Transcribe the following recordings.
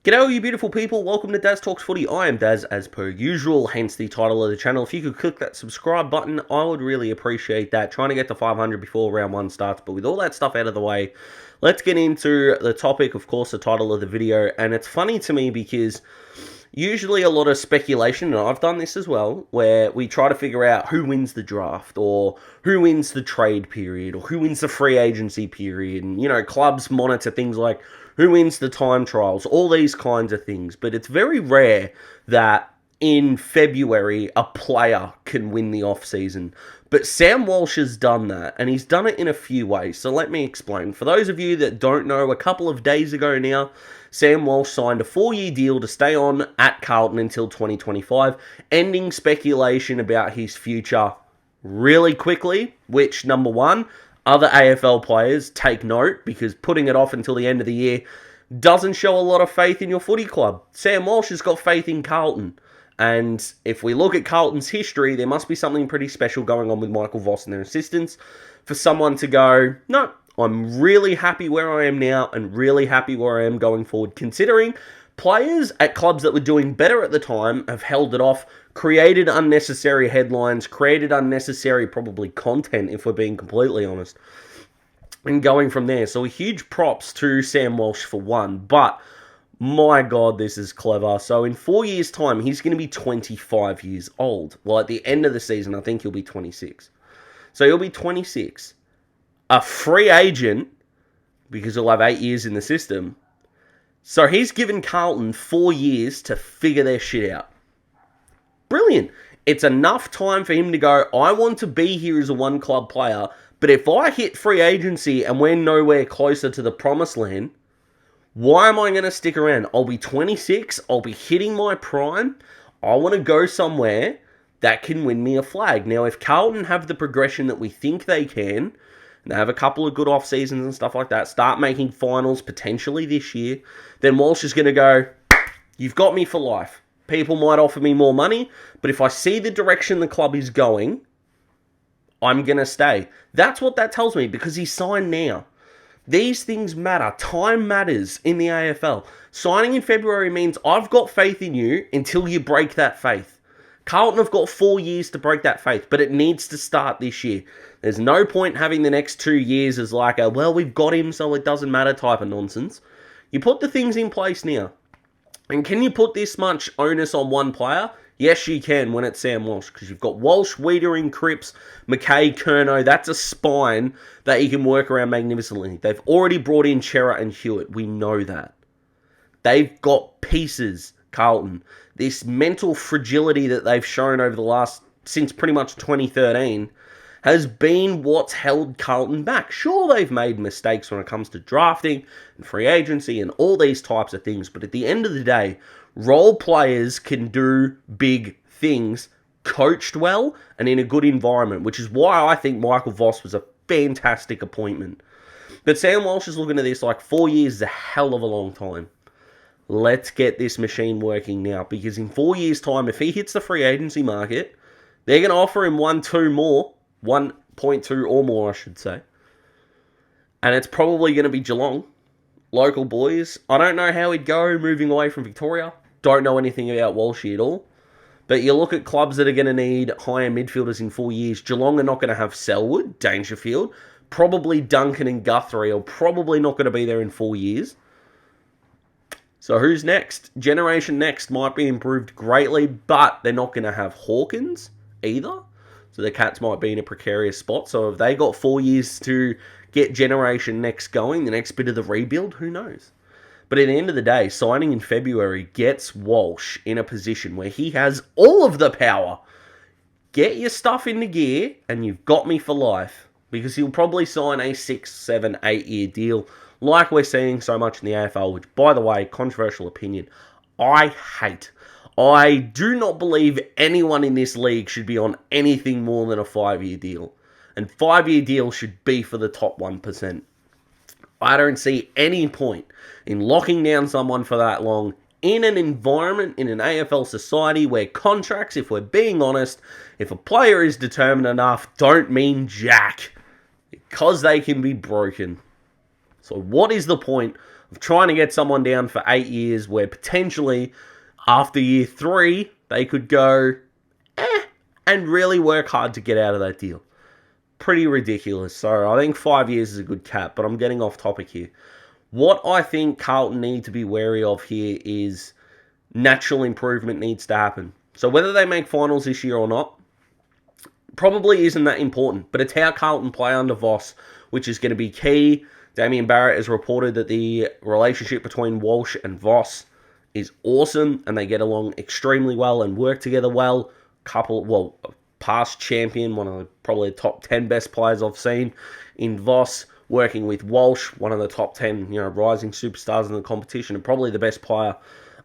G'day all you beautiful people, welcome to Daz Talks Footy. I am Daz as per usual, hence the title of the channel. If you could click that subscribe button, I would really appreciate that. Trying to get to 500 before round 1 starts, but with all that stuff out of the way, let's get into the topic, of course, the title of the video. And it's funny to me because usually a lot of speculation, and I've done this as well, where we try to figure out who wins the draft, or who wins the trade period, or who wins the free agency period, and, you know, clubs monitor things like who wins the time trials, all these kinds of things. But it's very rare that in February a player can win the off-season. But Sam Walsh has done that, and he's done it in a few ways. So let me explain. For those of you that don't know, a couple of days ago now, Sam Walsh signed a 4-year deal to stay on at Carlton until 2025, ending speculation about his future really quickly, which, number one, other AFL players take note, because putting it off until the end of the year doesn't show a lot of faith in your footy club. Sam Walsh has got faith in Carlton. And if we look at Carlton's history, there must be something pretty special going on with Michael Voss and their assistants for someone to go, no, I'm really happy where I am now and really happy where I am going forward, considering players at clubs that were doing better at the time have held it off, created unnecessary headlines, created unnecessary probably content, if we're being completely honest, and going from there. So a huge props to Sam Walsh for one, but my God, this is clever. So in 4 years' time, he's going to be 25 years old. Well, at the end of the season, I think he'll be 26. So he'll be 26. A free agent, because he'll have 8 years in the system. So he's given Carlton 4 years to figure their shit out. Brilliant. It's enough time for him to go, I want to be here as a one-club player, but if I hit free agency and we're nowhere closer to the promised land, why am I going to stick around? I'll be 26. I'll be hitting my prime. I want to go somewhere that can win me a flag. Now, if Carlton have the progression that we think they can, and they have a couple of good off seasons and stuff like that, start making finals potentially this year, then Walsh is going to go, you've got me for life. People might offer me more money, but if I see the direction the club is going, I'm going to stay. That's what that tells me, because he's signed now. These things matter. Time matters in the AFL. Signing in February means I've got faith in you until you break that faith. Carlton have got 4 years to break that faith, but it needs to start this year. There's no point having the next 2 years as like a, well, we've got him, so it doesn't matter type of nonsense. You put the things in place now. And can you put this much onus on one player? Yes, you can when it's Sam Walsh, because you've got Walsh, Wiedering, Cripps, McKay, Curnow. That's a spine that you can work around magnificently. They've already brought in Chera and Hewitt. We know that. They've got pieces, Carlton. This mental fragility that they've shown over the last, since pretty much 2013, has been what's held Carlton back. Sure, they've made mistakes when it comes to drafting and free agency and all these types of things, but at the end of the day, role players can do big things coached well and in a good environment, which is why I think Michael Voss was a fantastic appointment. But Sam Walsh is looking at this like 4 years is a hell of a long time. Let's get this machine working now, because in 4 years' time, if he hits the free agency market, they're going to offer him 1.2 or more, I should say. And it's probably going to be Geelong. Local boys. I don't know how he'd go moving away from Victoria. Don't know anything about Walshy at all. But you look at clubs that are going to need higher midfielders in 4 years. Geelong are not going to have Selwood, Dangerfield. Probably Duncan and Guthrie are probably not going to be there in 4 years. So who's next? Generation Next might be improved greatly, but they're not going to have Hawkins either. So the Cats might be in a precarious spot. So if they got 4 years to get Generation Next going, the next bit of the rebuild, who knows? But at the end of the day, signing in February gets Walsh in a position where he has all of the power. Get your stuff into gear and you've got me for life. Because he'll probably sign a 6, 7, 8 year deal like we're seeing so much in the AFL, which, by the way, controversial opinion, I hate. I do not believe anyone in this league should be on anything more than a 5-year deal. And 5-year deals should be for the top 1%. I don't see any point in locking down someone for that long in an environment, in an AFL society where contracts, if we're being honest, if a player is determined enough, don't mean jack. Because they can be broken. So what is the point of trying to get someone down for 8 years where potentially after year 3 they could go and really work hard to get out of that deal. Pretty ridiculous. So I think 5 years is a good cap, but I'm getting off topic here. What I think Carlton need to be wary of here is natural improvement needs to happen. So whether they make finals this year or not, probably isn't that important, but it's how Carlton play under Voss, which is going to be key. Damien Barrett has reported that the relationship between Walsh and Voss is awesome, and they get along extremely well and work together well. Past champion, one of the probably the top 10 best players I've seen in Voss, working with Walsh, one of the top 10 rising superstars in the competition, and probably the best player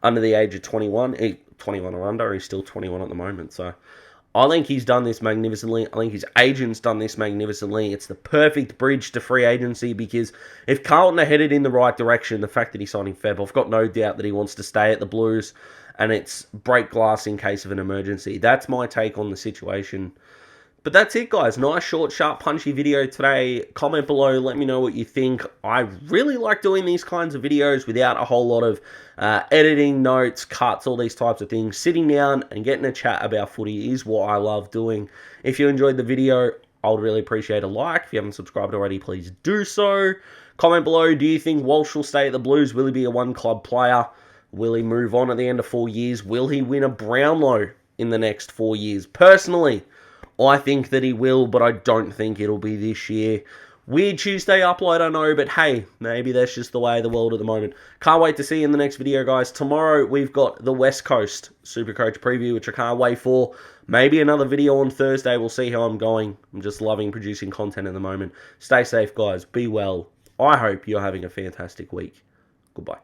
under the age of 21. 21 or under, he's still 21 at the moment, so I think he's done this magnificently. I think his agent's done this magnificently. It's the perfect bridge to free agency, because if Carlton are headed in the right direction, the fact that he signed in Feb, I've got no doubt that he wants to stay at the Blues, and it's break glass in case of an emergency. That's my take on the situation. But that's it, guys. Nice, short, sharp, punchy video today. Comment below. Let me know what you think. I really like doing these kinds of videos without a whole lot of editing, notes, cuts, all these types of things. Sitting down and getting a chat about footy is what I love doing. If you enjoyed the video, I would really appreciate a like. If you haven't subscribed already, please do so. Comment below. Do you think Walsh will stay at the Blues? Will he be a one-club player? Will he move on at the end of 4 years? Will he win a Brownlow in the next 4 years? Personally, I think that he will, but I don't think it'll be this year. Weird Tuesday upload, I know, but hey, maybe that's just the way of the world at the moment. Can't wait to see you in the next video, guys. Tomorrow, we've got the West Coast Supercoach preview, which I can't wait for. Maybe another video on Thursday. We'll see how I'm going. I'm just loving producing content at the moment. Stay safe, guys. Be well. I hope you're having a fantastic week. Goodbye.